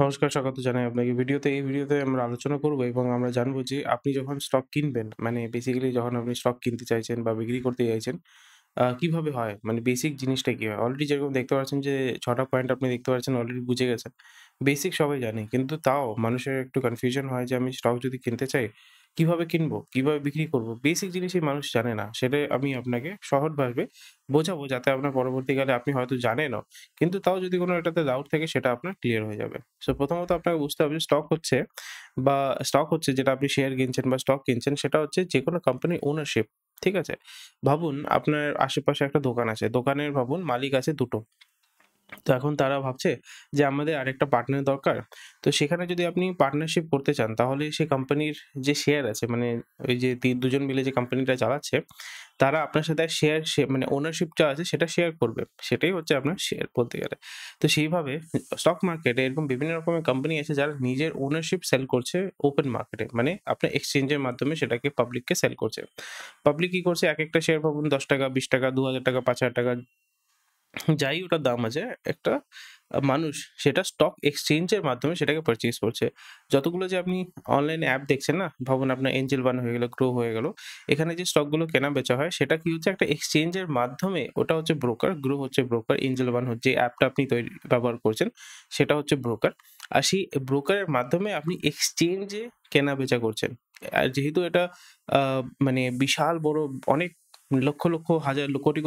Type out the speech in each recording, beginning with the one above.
নমস্কার, স্বাগত জানাই আপনাকে। এই ভিডিওতে আমরা আলোচনা করব এবং আমরা জানবো যে আপনি যখন স্টক কিনবেন, মানে বেসিক্যালি যখন আপনি স্টক কিনতে চাইছেন বা বিক্রি করতে চাইছেন, কিভাবে হয়? মানে বেসিক জিনিসটা কি হয়? অলরেডি যেরকম দেখতে পাচ্ছেন যে ৬ টা পয়েন্ট আপনি দেখতে পাচ্ছেন অলরেডি বুঝে গেছেন। বেসিক সবাই জানে। কিন্তু তাও মানুষের একটু কনফিউশন হয় যে আমি স্টক যদি কিনতে চাই, কিভাবে কিনবো? কিভাবে বিক্রি করব? বেসিক জিনিসই মানুষ জানে না। সেটাই আমি আপনাকে সহজভাবে বোঝাবো যাতে আপনার পরবর্তীকালে আপনি হয়তো জানেনও। কিন্তু তাও যদি কোনো এটাতে ডাউট থাকে সেটা আপনার ক্লিয়ার হয়ে যাবে। সো প্রথমত আপনাকে বুঝতে হবে যে বা স্টক হচ্ছে যেটা আপনি শেয়ার কিনছেন বা স্টক কিনছেন সেটা হচ্ছে যেকোনো কোম্পানির ওনারশিপ। ঠিক আছে? ভাবুন আপনার আশেপাশে একটা দোকান আছে। দোকানের ভাবুন মালিক আছে ২ টো। তো এখন তারা ভাবছে যে আমাদের আরেকটা পার্টনার দরকার। তো সেখানে যদি আপনি পার্টনারশিপ করতে চান তাহলে সে কোম্পানির যে শেয়ার আছে মানে ওই যে ২ জন মিলে যে কোম্পানিটা চালাচ্ছে, তারা আপনার সাথে মানে ওনারশিপটা আছে সেটা শেয়ার করবে। সেটাই হচ্ছে আপনার শেয়ার বলতে গেলে। তো সেইভাবে স্টক মার্কেটে এরকম বিভিন্ন রকমের কোম্পানি আছে যারা নিজের ওনারশিপ সেল করছে ওপেন মার্কেটে। মানে আপনার এক্সচেঞ্জের মাধ্যমে সেটাকে পাবলিককে সেল করছে। পাবলিক কি করছে একেকটা শেয়ার ভাবুন ৳১০, ৳২০, ৳২,০০০, ৳৫,০০০ যাই ওটার দাম আছে, একটা মানুষ সেটা স্টক এক্সচেঞ্জ এর মাধ্যমে সেটাকে পারচেজ করছে। যতগুলো যে আপনি অনলাইনে অ্যাপ দেখছেন না? ভাবুন আপনার এঞ্জেল ওয়ান হয়ে গেল, গ্রো হয়ে গেল। এখানে যে স্টকগুলো কেনা-বেচা হয় সেটা কি হচ্ছে একটা এক্সচেঞ্জ এর মাধ্যমে ওটা হচ্ছে ব্রোকার, গ্রো হচ্ছে ব্রোকার, এঞ্জেল ওয়ান হচ্ছে যে অ্যাপটা আপনি ব্যবহার করছেন সেটা হচ্ছে ব্রোকার। আর সেই ব্রোকারের মাধ্যমে আপনি এক্সচেঞ্জ এ কেনা-বেচা করছেন। আর যেহেতু এটা আ মানে বিশাল বড় অনেক লক্ষ, লক্ষ, হাজার কোটি,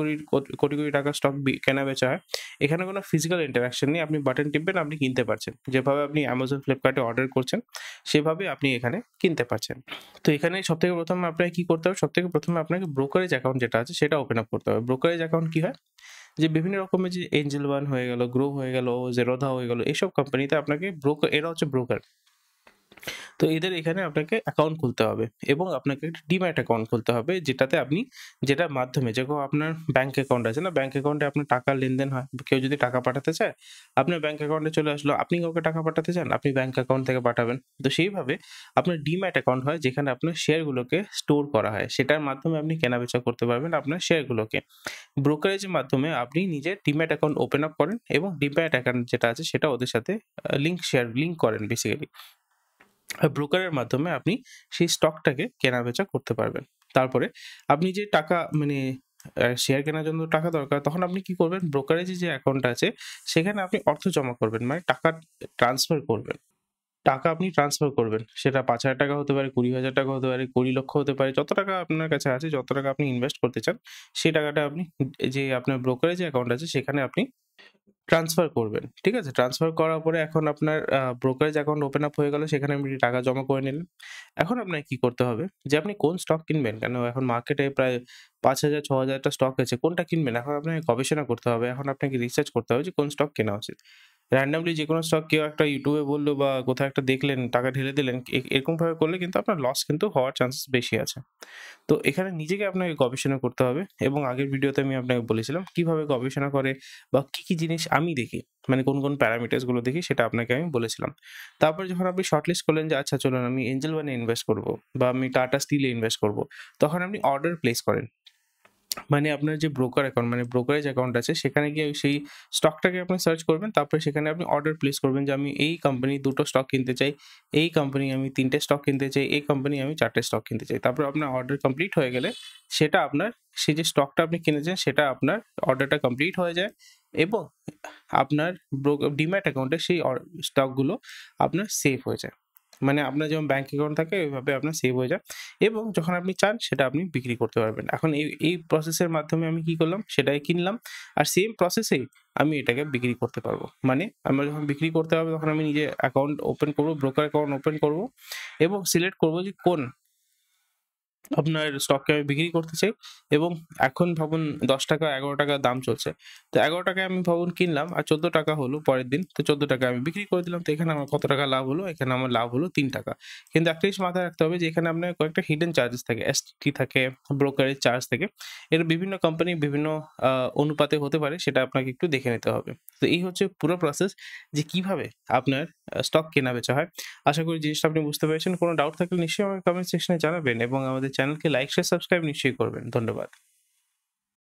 কোটি টাকার স্টক কেনা-বেচা হয়। এখানে কোনো ফিজিক্যাল ইন্টারেকশন নেই। আপনি বাটন টিপবেন, আপনি কিনতে পারছেন। যেভাবে আপনি Amazon, Flipkart এ অর্ডার করছেন, সেভাবে আপনি এখানে কিনতে পারছেন। তো এখানে সবথেকে ১ম এ আপনাকে কি করতে হবে? সবথেকে ১ম এ আপনাকে ব্রোকারেজ অ্যাকাউন্ট যেটা আছে সেটা ওপেন আপ করতে হবে। ব্রোকারেজ অ্যাকাউন্ট কি হয়? যে বিভিন্ন রকমের যে এঞ্জেল ওয়ান হয়ে গেল, গ্রো হয়ে গেল, জেরোধা হয়ে গেল, এসব কোম্পানিতে আপনাকে এরা হচ্ছে ব্রোকার। তো এদের এখানে আপনাকে অ্যাকাউন্ট খুলতে হবে এবং আপনাকে একটা ডিম্যাট অ্যাকাউন্ট খুলতে হবে যেটার মাধ্যমে যেরকম আপনার ব্যাংক অ্যাকাউন্ট আছে না? ব্যাংক অ্যাকাউন্টে আপনার টাকার লেনদেন হয়। কেউ যদি টাকা পাঠাতে চায়, আপনার ব্যাংক অ্যাকাউন্টে চলে আসলো। আপনি কাউকে টাকা পাঠাতে চান, আপনি ব্যাংক অ্যাকাউন্ট থেকে পাঠাবেন। তো সেইভাবে আপনার ডিম্যাট অ্যাকাউন্ট হয় যেখানে আপনার শেয়ারগুলোকে স্টোর করা হয়। সেটার মাধ্যমে আপনি কেনাবেচা করতে পারবেন আপনার শেয়ারগুলোকে। ব্রোকারেজের মাধ্যমে আপনি নিজের ডিম্যাট অ্যাকাউন্ট ওপেন আপ করেন এবং ডিম্যাট অ্যাকাউন্ট যেটা আছে সেটা ওদের সাথে লিংক করেন বেসিক্যালি। ব্রোকারের মাধ্যমে আপনি সেই স্টকটাকে কেনা-বেচা করতে পারবেন। তারপরে আপনি যে টাকা মানে শেয়ার কেনার জন্য টাকা দরকার, তখন আপনি কি করবেন? ব্রোকারেজে যে অ্যাকাউন্ট আছে, সেখানে আপনি অর্থ জমা করবেন। মানে টাকা ট্রান্সফার করবেন। টাকা আপনি ট্রান্সফার করবেন। সেটা ৳৫,০০০ হতে পারে, ৳২০,০০০ হতে পারে, ২০,০০,০০০ হতে পারে। যত টাকা আপনার কাছে আছে, যত টাকা আপনি ইনভেস্ট করতে চান, সেই টাকাটা আপনি যে আপনার ব্রোকারেজ অ্যাকাউন্ট আছে, সেখানে আপনি ট্রান্সফার করবেন। ঠিক আছে? ট্রান্সফার করার পরে এখন আপনার ব্রোকারেজ অ্যাকাউন্ট ওপেন আপ হয়ে গেল। সেখানে আপনি টাকা জমা করে নিলেন। এখন আপনাকে কি করতে হবে? যে আপনি কোন স্টক কিনবেন? কেন এখন মার্কেটে প্রায় ৫,০০০ ৬,০০০ টা স্টক আছে। কোনটা কিনবেন? এখন আপনাকে গবেষণা করতে হবে। এখন আপনাকে রিসার্চ করতে হবে যে কোন স্টক কেনা উচিত। র‍্যান্ডমলি যেকোনো স্টক কেউ একটা YouTube এ বলল বা কোথাও একটা দেখলেন, টাকা ঢেলে দিলেন। এরকমভাবে করলে কিন্তু আপনার লস কিন্তু হওয়ার চান্সেস বেশি আছে। তো এখানে নিজেকে আপনাকে গবেষণা করতে হবে এবং আগের ভিডিওতে আমি আপনাকে বলেছিলাম কিভাবে গবেষণা করে বা কি জিনিস আমি দেখি, মানে কোন প্যারামিটারস গুলো দেখি সেটা আপনাকে আমি বলেছিলাম। তারপরে যখন আপনি শর্টলিস্ট করলেন যে আচ্ছা চলুন আমি এঞ্জেল ওয়ান এ ইনভেস্ট করব বা আমি টাটা স্টিল এ ইনভেস্ট করব। তখন আপনি অর্ডার প্লেস করেন। মানে আপনার যে ব্রোকার অ্যাকাউন্ট মানে ব্রোকারেজ অ্যাকাউন্ট আছে সেখানে গিয়ে সেই স্টকটাকে আপনি সার্চ করবেন। তারপরে সেখানে আপনি অর্ডার প্লেস করবেন যে আমি এই কোম্পানির ২ টো স্টক কিনতে চাই, এই কোম্পানি আমি ৩ টে স্টক কিনতে চাই, এই কোম্পানি আমি ৪ টে স্টক কিনতে চাই। তারপর আপনার অর্ডার কমপ্লিট হয়ে গেলে সেটা আপনার সেই যে স্টকটা আপনি কিনেছেন সেটা আপনার অর্ডারটা কমপ্লিট হয়ে যায় এবং আপনার ডিম্যাট অ্যাকাউন্টে সেই স্টকগুলো আপনার সেভ হয়ে যায়। মানে আপনার যেমন ব্যাংক অ্যাকাউন্ট থাকে ওইভাবে আপনার সেভ হয়ে যায় এবং যখন আপনি চান সেটা আপনি বিক্রি করতে পারবেন। এখন এই প্রসেসের মাধ্যমে আমি কি করলাম? সেটাকে কিনলাম। আর সেম প্রসেসেই আমি এটাকে বিক্রি করতে পারবো। মানে আমার যখন বিক্রি করতে হবে তখন আমি নিজে অ্যাকাউন্ট ওপেন করব, ব্রোকার অ্যাকাউন্ট ওপেন করব এবং সিলেক্ট করব যে কোন আপনার স্টককে আমি বিক্রি করতে চাই এবং এখন ভাবুন ৳১০, ৳১১ দাম চলছে। তো ৳১১ আমি ভাবুন কিনলাম আর ৳১৪ হলো পরের দিন। তো ৳১৪ আমি বিক্রি করে দিলাম। তো এখানে আমার কত টাকা লাভ হলো? এখানে আমার লাভ হলো ৳৩। কিন্তু একটা জিনিস মাথায় রাখতে হবে যে এখানে আপনার কয়েকটা হিডেন চার্জেস থাকে। এসটিটি থাকে, ব্রোকারেজ চার্জ থাকে। এটা বিভিন্ন কোম্পানি বিভিন্ন আ অনুপাতে হতে পারে সেটা আপনাকে একটু দেখে নিতে হবে। তো এই হচ্ছে পুরো প্রসেস যে কিভাবে আপনার স্টক কেনা-বেচা হয়। আশা করি জিনিসটা আপনি বুঝতে পেরেছেন। কোনো ডাউট থাকলে নিশ্চয়ই আমাকে কমেন্ট সেকশনে জানাবেন এবং আমাদের চ্যানেলকে লাইক, শেয়ার, সাবস্ক্রাইব নিশ্চয়ই করবেন। ধন্যবাদ।